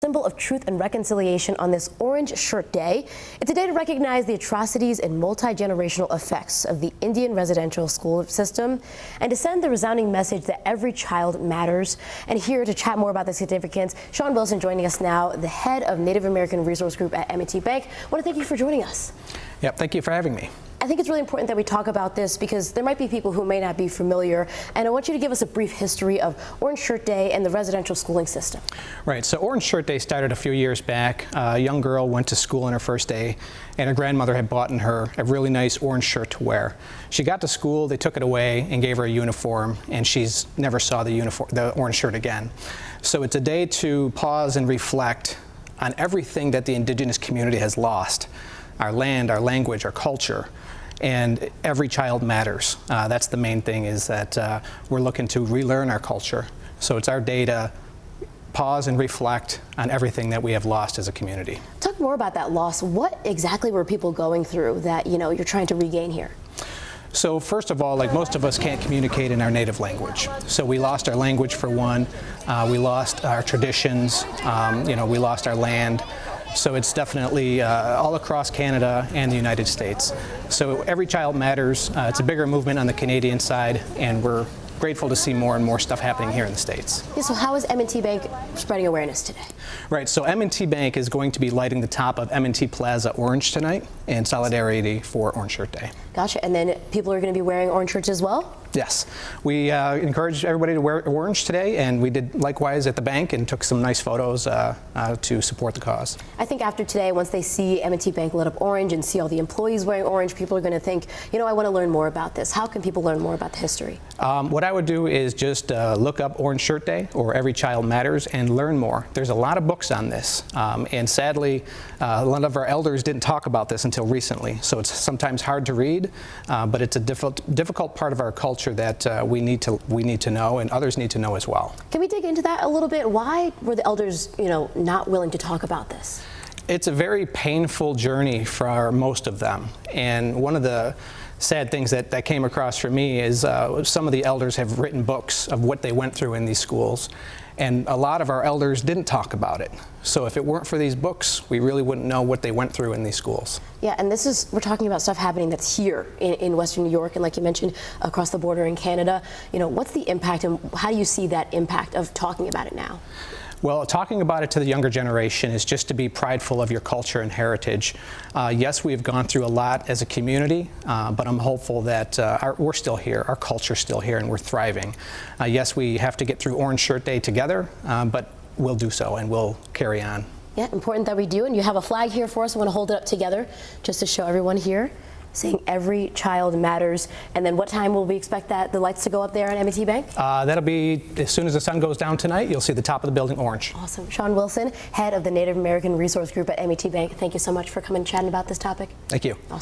symbol of truth and reconciliation on this Orange Shirt Day. It's a day to recognize the atrocities and multi-generational effects of the Indian residential school system and to send the resounding message that every child matters. And here to chat more about the significance, Shaun Wilson joining us now, the head of Native American Resource Group at M&T Bank. I want to thank you for joining us. Yep, thank you for having me. I think it's really important that we talk about this because there might be people who may not be familiar, and I want you to give us a brief history of Orange Shirt Day and the residential schooling system. Right, so Orange Shirt Day started a few years back. A young girl went to school on her first day, and her grandmother had bought her a really nice orange shirt to wear. She got to school, they took it away and gave her a uniform, and she's never saw the orange shirt again. So it's a day to pause and reflect on everything that the indigenous community has lost. Our land, our language, our culture, and every child matters. That's the main thing, is that we're looking to relearn our culture. So it's our day to pause and reflect on everything that we have lost as a community. Talk more about that loss. What exactly were people going through that you're trying to regain here? So first of all, like most of us can't communicate in our native language. So we lost our language for one, we lost our traditions, we lost our land. So it's definitely all across Canada and the United States. So every child matters. It's a bigger movement on the Canadian side, and we're grateful to see more and more stuff happening here in the States. Yeah, so how is M&T Bank spreading awareness today? Right, so M&T Bank is going to be lighting the top of M&T Plaza orange tonight in solidarity for Orange Shirt Day. Gotcha, and then people are going to be wearing orange shirts as well? Yes, we encouraged everybody to wear orange today, and we did likewise at the bank and took some nice photos to support the cause. I think after today, once they see M&T Bank lit up orange and see all the employees wearing orange, people are going to think, I want to learn more about this. How can people learn more about the history? What I would do is just look up Orange Shirt Day or Every Child Matters and learn more. There's a lot of books on this, and sadly, a lot of our elders didn't talk about this until recently, so it's sometimes hard to read, but it's a difficult part of our culture that we need to know, and others need to know as well. Can we dig into that a little bit? Why were the elders, not willing to talk about this? It's a very painful journey for most of them, and one of the sad things that came across for me is some of the elders have written books of what they went through in these schools, and a lot of our elders didn't talk about it. So if it weren't for these books, we really wouldn't know what they went through in these schools. Yeah, and we're talking about stuff happening that's here in Western New York, and like you mentioned, across the border in Canada. What's the impact, and how do you see that impact of talking about it now? Well, talking about it to the younger generation is just to be prideful of your culture and heritage. Yes, we've gone through a lot as a community, but I'm hopeful that we're still here, our culture's still here, and we're thriving. Yes, we have to get through Orange Shirt Day together, but we'll do so, and we'll carry on. Yeah, important that we do, and you have a flag here for us. I want to hold it up together just to show everyone here, saying every child matters. And then what time will we expect the lights to go up there at M&T Bank? That'll be as soon as the sun goes down tonight. You'll see the top of the building orange. Awesome. Shaun Wilson, head of the Native American Resource Group at M&T Bank. Thank you so much for coming and chatting about this topic. Thank you. Awesome.